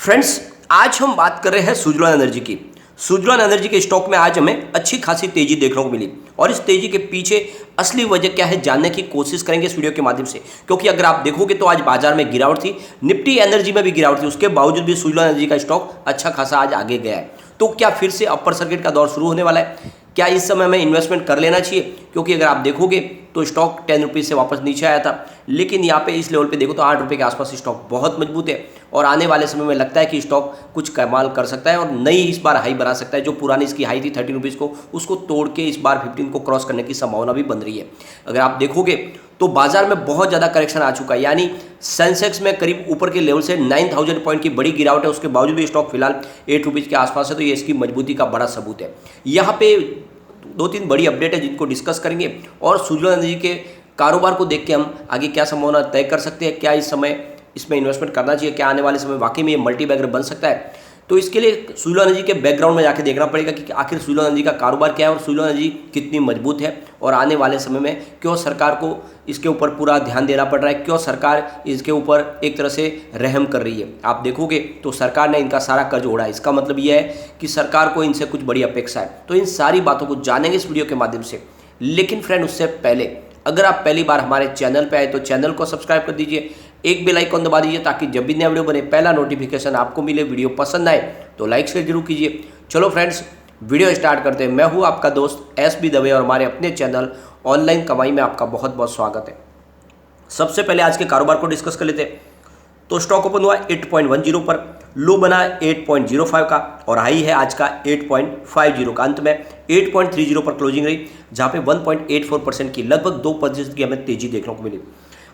Friends, आज हम बात कर रहे हैं सुजलॉन एनर्जी की। सुजलॉन एनर्जी के स्टॉक में आज हमें अच्छी खासी तेजी देखने को मिली और इस तेजी के पीछे असली वजह क्या है जानने की कोशिश करेंगे इस वीडियो के माध्यम से। क्योंकि अगर आप देखोगे तो आज बाजार में गिरावट थी, निफ्टी एनर्जी में भी गिरावट थी, उसके बावजूद भी सुजलॉन एनर्जी का स्टॉक अच्छा खासा आज आगे गया है। तो क्या फिर से अपर सर्किट का दौर शुरू होने वाला है? क्या इस समय में इन्वेस्टमेंट कर लेना चाहिए? क्योंकि अगर आप देखोगे तो स्टॉक 10 रुपीज़ से वापस नीचे आया था, लेकिन यहाँ पे इस लेवल पे देखो तो 8 रुपये के आसपास स्टॉक बहुत मजबूत है और आने वाले समय में लगता है कि स्टॉक कुछ कमाल कर सकता है और नई इस बार हाई बना सकता है। जो पुरानी इसकी हाई थी 30 रुपीज़ को, उसको तोड़ के इस बार 15 को क्रॉस करने की संभावना भी बन रही है। अगर आप देखोगे तो बाजार में बहुत ज़्यादा करेक्शन आ चुका है, यानी सेंसेक्स में करीब ऊपर के लेवल से 9000 पॉइंट की बड़ी गिरावट है, उसके बावजूद भी स्टॉक फिलहाल 8 रुपीज़ के आसपास है। तो ये इसकी मजबूती का बड़ा सबूत है। यहाँ पे 2-3 बड़ी अपडेट है जिनको डिस्कस करेंगे और सुजलॉन एनर्जी के कारोबार को देख के हम आगे क्या संभावना तय कर सकते हैं, क्या इस समय इसमें इन्वेस्टमेंट करना चाहिए, क्या आने वाले समय वाकई में ये मल्टी बैगर बन सकता है। तो इसके लिए सुजलॉन एनर्जी के बैकग्राउंड में जाके देखना पड़ेगा कि आखिर सुजलॉन एनर्जी का कारोबार क्या है और सुजलॉन एनर्जी कितनी मजबूत है और आने वाले समय में क्यों सरकार को इसके ऊपर पूरा ध्यान देना पड़ रहा है, क्यों सरकार इसके ऊपर एक तरह से रहम कर रही है। आप देखोगे तो सरकार ने इनका सारा कर्ज ओढ़ा है, इसका मतलब यह है कि सरकार को इनसे कुछ बड़ी अपेक्षा है। तो इन सारी बातों को जानेंगे इस वीडियो के माध्यम से। लेकिन फ्रेंड, उससे पहले अगर आप पहली बार हमारे चैनल पे आए तो चैनल को सब्सक्राइब कर दीजिए, एक बेल आइकन दबा दीजिए ताकि जब भी नया वीडियो बने पहला नोटिफिकेशन आपको मिले। वीडियो पसंद आए तो लाइक शेयर जरूर कीजिए। चलो फ्रेंड्स, वीडियो स्टार्ट करते हैं। मैं हूं आपका दोस्त एसबी दवे और हमारे अपने चैनल ऑनलाइन कमाई में आपका बहुत बहुत स्वागत है। सबसे पहले आज के कारोबार को डिस्कस कर लेते हैं। तो स्टॉक ओपन हुआ 8.10 पर, लो बना 8.05 का और हाई है आज का 8.50 का। अंत में 8.30 पर क्लोजिंग रही, जहां पे 1.84% की लगभग 2% की हमें तेजी देखने को मिली।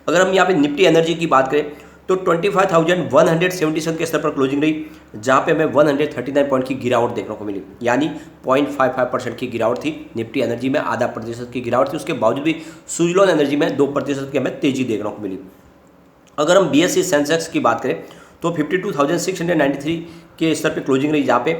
अगर हम यहाँ पे निफ्टी एनर्जी की बात करें तो 25,177 के स्तर पर क्लोजिंग रही, जहाँ पे हमें 139 पॉइंट की गिरावट देखने को मिली, यानी 0.55% की गिरावट थी। निफ्टी एनर्जी में आधा प्रतिशत की गिरावट थी, उसके बावजूद भी सुजलॉन एनर्जी में 2% की हमें तेजी देखने को मिली। अगर हम BSE सेंसेक्स की बात करें तो 52,693 के स्तर पर क्लोजिंग रही, जहाँ पे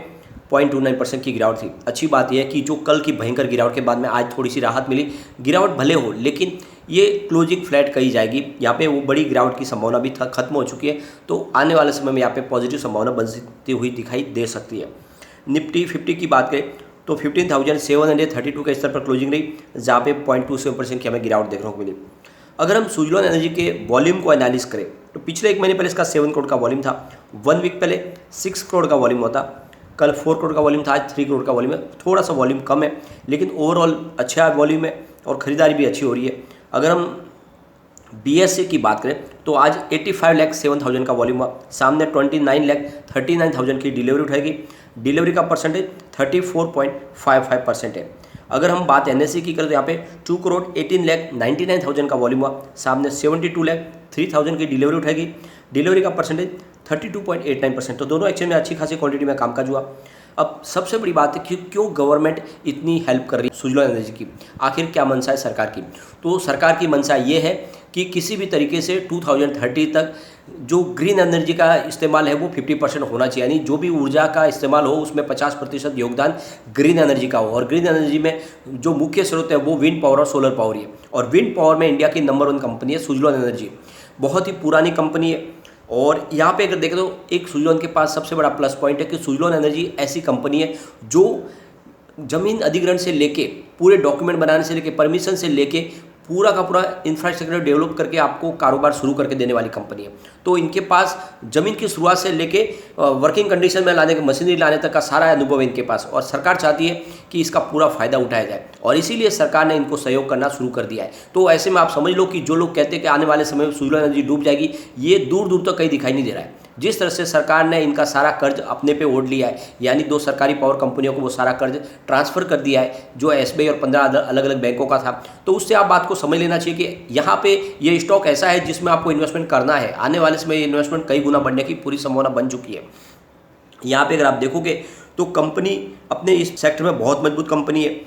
0.29% की गिरावट थी। अच्छी बात यह है कि जो कल की भयंकर गिरावट के बाद में आज थोड़ी सी राहत मिली। गिरावट भले हो लेकिन ये क्लोजिंग फ्लैट कही जाएगी, यहाँ पे वो बड़ी गिरावट की संभावना भी खत्म हो चुकी है। तो आने वाले समय में यहाँ पे पॉजिटिव संभावना बनती हुई दिखाई दे सकती है। निफ्टी 50 की बात करें तो 15,732 के स्तर पर क्लोजिंग रही, जहाँ पे 0.27% की हमें गिरावट देखने को मिली। अगर हम सुजलॉन एनर्जी के वॉल्यूम को एनालिस करें तो पिछले एक महीने पहले इसका 7 करोड़ का वॉल्यूम था, 1 वीक पहले 6 करोड़ का वॉल्यूम होता, कल 4 करोड़ का वॉल्यूम था, आज 3 करोड़ का वॉल्यूम है। थोड़ा सा वॉल्यूम कम है लेकिन ओवरऑल अच्छा वॉल्यूम है और ख़रीदारी भी अच्छी हो रही है। अगर हम BSE की बात करें तो आज 85,07,000 का वॉल्यूम हुआ, सामने 29,39,000 की डिलीवरी उठाएगी। डिलीवरी का परसेंटेज 34.55% है। अगर हम बात NSE की करें तो यहाँ पे 2,18,99,000 का वॉल्यूम हुआ, सामने 72,03,000 की डिलीवरी उठाएगी। डिलीवरी का परसेंटेज 32.89%। तो दोनों एक्सचेंज में अच्छी खासी क्वांटिटी में कामकाज हुआ। अब सबसे बड़ी बात है कि क्यों गवर्नमेंट इतनी हेल्प कर रही है सुजलॉन एनर्जी की, आखिर क्या मंशा है सरकार की? तो सरकार की मंशा ये है कि किसी भी तरीके से 2030 तक जो ग्रीन एनर्जी का इस्तेमाल है वो 50% होना चाहिए, यानी जो भी ऊर्जा का इस्तेमाल हो उसमें 50% योगदान ग्रीन एनर्जी का हो। और ग्रीन एनर्जी में जो मुख्य स्रोत है वो विंड पावर और सोलर पावर ही है। और विंड पावर में इंडिया की नंबर 1 कंपनी है सुजलॉन एनर्जी, बहुत ही पुरानी कंपनी है। और यहाँ पे अगर देखें तो एक सुजलॉन के पास सबसे बड़ा प्लस पॉइंट है कि सुजलॉन एनर्जी ऐसी कंपनी है जो जमीन अधिग्रहण से लेके पूरे डॉक्यूमेंट बनाने से लेके परमिशन से लेके पूरा का पूरा इंफ्रास्ट्रक्चर डेवलप करके आपको कारोबार शुरू करके देने वाली कंपनी है। तो इनके पास ज़मीन की शुरुआत से लेके वर्किंग कंडीशन में लाने के मशीनरी लाने तक का सारा अनुभव है इनके पास और सरकार चाहती है कि इसका पूरा फायदा उठाया जाए और इसीलिए सरकार ने इनको सहयोग करना शुरू कर दिया है। तो ऐसे में आप समझ लो कि जो लोग कहते हैं कि आने वाले समय में सुजलॉन एनर्जी डूब जाएगी, ये दूर दूर तक कहीं दिखाई नहीं दे रहा है। जिस तरह से सरकार ने इनका सारा कर्ज अपने पे ओढ़ लिया है, यानी 2 सरकारी पावर कंपनियों को वो सारा कर्ज ट्रांसफ़र कर दिया है जो SBI और 15 अलग अलग बैंकों का था, तो उससे आप बात को समझ लेना चाहिए कि यहाँ पे ये स्टॉक ऐसा है जिसमें आपको इन्वेस्टमेंट करना है। आने वाले समय ये इन्वेस्टमेंट कई गुना बढ़ने की पूरी संभावना बन चुकी है। यहाँ पे अगर आप देखोगे तो कंपनी अपने इस सेक्टर में बहुत मजबूत कंपनी है।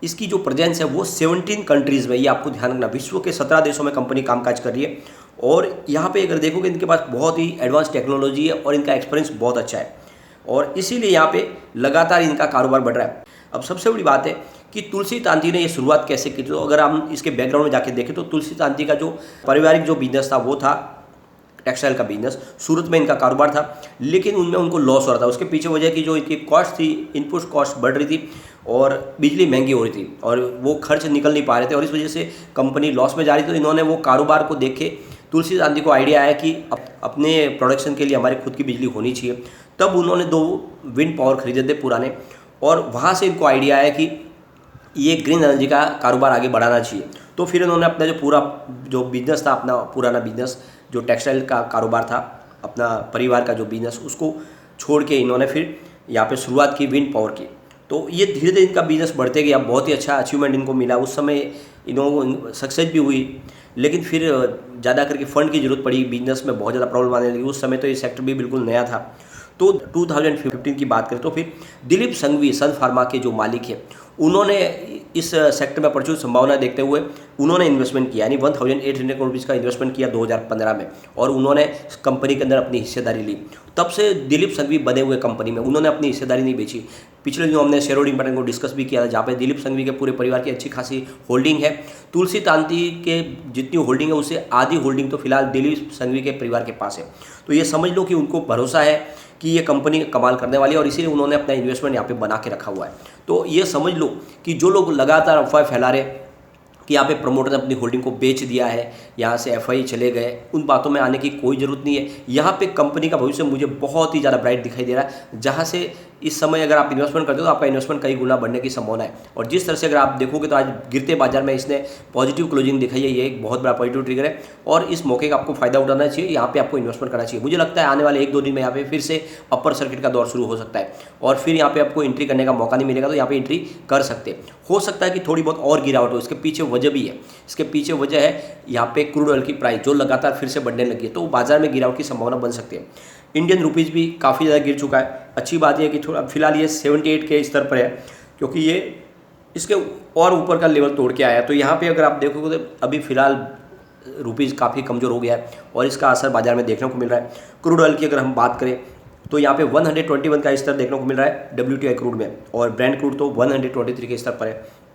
इसकी जो प्रेजेंस है वो 17 कंट्रीज़ में, ये आपको ध्यान रखना, विश्व के 17 देशों में कंपनी कामकाज कर रही है। और यहाँ पे अगर देखोगे इनके पास बहुत ही एडवांस टेक्नोलॉजी है और इनका एक्सपीरियंस बहुत अच्छा है और इसीलिए यहाँ पे लगातार इनका कारोबार बढ़ रहा है। अब सबसे बड़ी बात है कि तुलसी तांती ने ये शुरुआत कैसे की। तो अगर हम इसके बैकग्राउंड में जाके देखें तो तुलसी तांती का जो पारिवारिक जो बिजनेस था वो था टेक्सटाइल का बिजनेस, सूरत में इनका कारोबार था, लेकिन उनमें उनको लॉस हो रहा था। उसके पीछे वजह की जो इनकी कॉस्ट थी, इनपुट कॉस्ट बढ़ रही थी और बिजली महंगी हो रही थी और वो खर्च निकल नहीं पा रहे थे और इस वजह से कंपनी लॉस में जा रही थी। तो इन्होंने वो कारोबार को देख के तुलसीदास गांधी को आइडिया आया कि अपने प्रोडक्शन के लिए हमारी खुद की बिजली होनी चाहिए। तब उन्होंने 2 विंड पावर खरीदे थे पुराने और वहाँ से इनको आइडिया आया कि ये ग्रीन एनर्जी का कारोबार आगे बढ़ाना चाहिए। तो फिर इन्होंने अपना जो पूरा जो बिजनेस था, अपना पुराना बिजनेस जो टेक्सटाइल का कारोबार था, अपना परिवार का जो बिजनेस, उसको छोड़ के इन्होंने फिर यहाँ पे शुरुआत की विंड पावर की। तो ये धीरे धीरे इनका बिजनेस बढ़ते गया, बहुत ही अच्छा अचीवमेंट इनको मिला। उस समय इन्होंने सक्सेस भी हुई, लेकिन फिर ज़्यादा करके फंड की जरूरत पड़ी, बिजनेस में बहुत ज़्यादा प्रॉब्लम आने लगी। उस समय तो ये सेक्टर भी बिल्कुल नया था। तो 2015 की बात करें तो फिर दिलीप संघवी सन फार्मा के जो मालिक हैं, उन्होंने इस सेक्टर में प्रचुर संभावना देखते हुए उन्होंने इन्वेस्टमेंट किया, यानी 1800 करोड़ रुपये का इन्वेस्टमेंट किया 2015 में और उन्होंने कंपनी के अंदर अपनी हिस्सेदारी ली। तब से दिलीप संघवी बने हुए कंपनी में, उन्होंने अपनी हिस्सेदारी नहीं बेची। पिछले दिनों हमने शेयर होल्डिंग पैटर्न को डिस्कस भी किया था, जहाँ पे दिलीप संघवी के पूरे परिवार की अच्छी खासी होल्डिंग है। तुलसी तांती के जितनी होल्डिंग है उससे आधी होल्डिंग तो फिलहाल दिलीप संघवी के परिवार के पास है। तो ये समझ लो कि उनको भरोसा है कि ये कंपनी कमाल करने वाली है और इसीलिए उन्होंने अपना इन्वेस्टमेंट यहाँ पे बना के रखा हुआ है। तो ये समझ लो कि जो लोग लगातार अफवाह फैला रहे कि यहाँ पे प्रमोटर ने अपनी होल्डिंग को बेच दिया है, यहाँ से एफआई चले गए, उन बातों में आने की कोई ज़रूरत नहीं है। यहाँ पे कंपनी का भविष्य मुझे बहुत ही ज़्यादा ब्राइट दिखाई दे रहा है, जहाँ से इस समय अगर आप इन्वेस्टमेंट करते हो तो आपका इन्वेस्टमेंट कई गुना बढ़ने की संभावना है। और जिस तरह से अगर आप देखोगे तो आज गिरते बाजार में इसने पॉजिटिव क्लोजिंग दिखाई है, ये एक बहुत बड़ा पॉजिटिव ट्रिगर है और इस मौके का आपको फायदा उठाना चाहिए। यहाँ पे आपको इन्वेस्टमेंट करना चाहिए। मुझे लगता है आने वाले 1-2 दिन में यहाँ पे फिर से अपर सर्किट का दौर शुरू हो सकता है और फिर यहाँ पे आपको एंट्री करने का मौका नहीं मिलेगा, तो यहाँ पे एंट्री कर सकते हो सकता है कि थोड़ी बहुत और गिरावट हो। इसके पीछे वजह भी है, इसके पीछे वजह है यहाँ पे क्रूड ऑयल की प्राइस जो लगातार फिर से बढ़ने लगी है, तो बाजार में गिरावट की संभावना बन सकती है। इंडियन रुपीज़ भी काफ़ी ज़्यादा गिर चुका है। अच्छी बात यह है कि थोड़ा फिलहाल ये 78 के स्तर पर है, क्योंकि ये इसके और ऊपर का लेवल तोड़ के आया। तो यहाँ पे अगर आप देखोगे तो अभी फिलहाल रुपीज़ काफ़ी कमज़ोर हो गया है और इसका असर बाजार में देखने को मिल रहा है। क्रूड ऑयल की अगर हम बात करें तो यहाँ पे 121 का स्तर देखने को मिल रहा है WTI क्रूड में और ब्रेंट क्रूड तो 123 के स्तर पर है।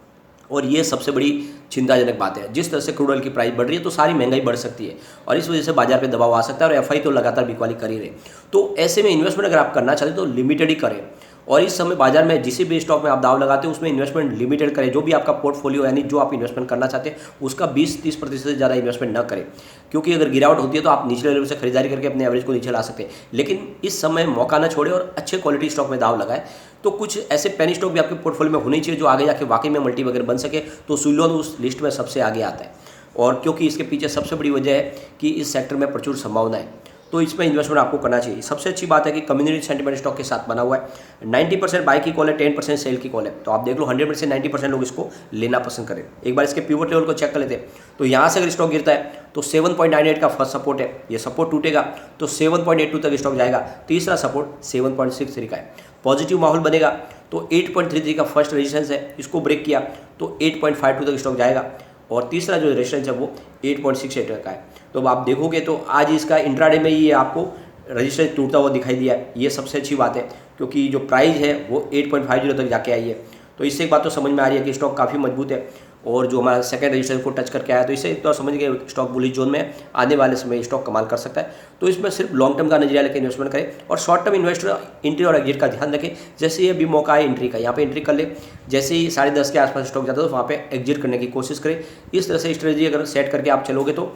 और ये सबसे बड़ी चिंताजनक बात है। जिस तरह से क्रूड ऑयल की प्राइस बढ़ रही है तो सारी महंगाई बढ़ सकती है और इस वजह से बाजार पे दबाव आ सकता है और एफआई तो लगातार बिकवाली कर ही रहे। तो ऐसे में इन्वेस्टमेंट अगर आप करना चाहते हैं तो लिमिटेड ही करें और इस समय बाजार में जिस भी स्टॉक में आप दाव लगाते हो उसमें इन्वेस्टमेंट लिमिटेड करें। जो भी आपका पोर्टफोलियो यानी जो आप इन्वेस्टमेंट करना चाहते हैं उसका 20-30% से ज़्यादा इन्वेस्टमेंट न करें, क्योंकि अगर गिरावट होती है तो आप निचले लेवल से खरीदारी करके अपने एवरेज को नीचे ला सकते हैं। लेकिन इस समय मौका ना छोड़े और अच्छे क्वालिटी स्टॉक में दाव लगाए। तो कुछ ऐसे पेनी स्टॉक भी आपके पोर्टफोलियो में होने चाहिए जो आगे जाके वाकई में मल्टी वगैरह बन सके। तो सुलोन उस लिस्ट में सबसे आगे आता है और क्योंकि इसके पीछे सबसे बड़ी वजह है कि इस सेक्टर में प्रचुर संभावना है, तो इसमें इन्वेस्टमेंट आपको करना चाहिए। सबसे अच्छी बात है कि कम्युनिटी सेंटिमेंट स्टॉक के साथ बना हुआ है। 90% बाई की कॉल है, 10% सेल की कॉल है। तो आप देख लो 100 में से 90% लोग इसको लेना पसंद करें। एक बार इसके पिवट लेवल को चेक कर लेते हैं तो यहाँ से अगर स्टॉक गिरता है तो 7.98 का फर्स्ट सपोर्ट है, ये सपोर्ट टूटेगा तो 7.82 तक स्टॉक जाएगा। तीसरा सपोर्ट 7.63 का है। पॉजिटिव माहौल बनेगा तो 8.33 का फर्स्ट रेजिस्टेंस है, इसको ब्रेक किया तो 8.52 तक स्टॉक जाएगा और तीसरा जो रेजिस्टेंस है वो 8.68 का है। तो अब आप देखोगे तो आज इसका इंट्राडे में ही आपको रेजिस्टेंस टूटता हुआ दिखाई दिया है। ये सबसे अच्छी बात है क्योंकि जो प्राइस है वो 8.50 तक जाके आई है। तो इससे एक बात तो समझ में आ रही है कि स्टॉक काफ़ी मजबूत है और जो हमारा सेकंड रेजिस्टेंस को टच करके आया, तो इससे तो समझ गए स्टॉक बुलिश जोन में आने वाले समय स्टॉक कमाल कर सकता है। तो इसमें सिर्फ लॉन्ग टर्म का नजरिया लेकर इन्वेस्टमेंट करें और शॉर्ट टर्म इन्वेस्टर एंट्री और एग्जिट का ध्यान रखें। जैसे ये भी मौका है एंट्री का, यहाँ पे एंट्री कर ले, जैसे ही 10:30 के आसपास स्टॉक जाता है तो वहाँ पे एग्जिट करने की कोशिश करें। इस तरह से स्ट्रेटजी अगर सेट करके आप चलोगे तो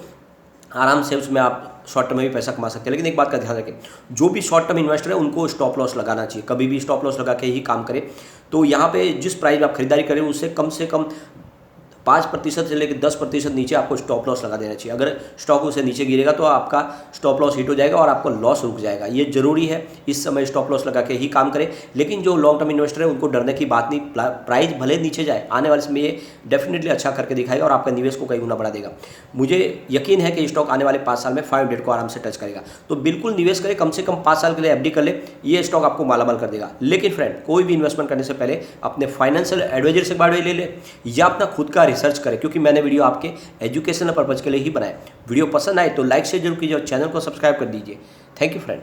आराम से उसमें आप शॉर्ट टर्म में भी पैसा कमा सकते हैं। लेकिन एक बात का ध्यान रखें, जो भी शॉर्ट टर्म इन्वेस्टर है उनको स्टॉप लॉस लगाना चाहिए, कभी भी स्टॉप लॉस लगा के ही काम करें। तो यहाँ पे जिस प्राइस में आप खरीदारी करें उससे कम 5% से लेकर 10% नीचे आपको स्टॉप लॉस लगा देना चाहिए। अगर स्टॉक उससे नीचे गिरेगा तो आपका स्टॉप लॉस हिट हो जाएगा और आपका लॉस रुक जाएगा। ये जरूरी है, इस समय स्टॉप लॉस लगा के ही काम करें। लेकिन जो लॉन्ग टर्म इन्वेस्टर है उनको डरने की बात नहीं, प्राइस भले नीचे जाए आने वाले समय ये डेफिनेटली अच्छा करके दिखाएगा और आपका निवेश को कई गुना बढ़ा देगा। मुझे यकीन है कि स्टॉक आने वाले 5 साल में 500 को आराम से टच करेगा। तो बिल्कुल निवेश करें, कम से कम 5 साल के लिए एफडी कर ले, ये स्टॉक आपको मालामाल कर देगा। लेकिन फ्रेंड, कोई भी इन्वेस्टमेंट करने से पहले अपने फाइनेंशियल एडवाइजर से बात ले ले या अपना खुद का रिसर्च करें, क्योंकि मैंने वीडियो आपके एजुकेशनल पर्पज के लिए ही बनाया। वीडियो पसंद आए तो लाइक शेयर जरूर कीजिए और चैनल को सब्सक्राइब कर दीजिए। Thank you friend.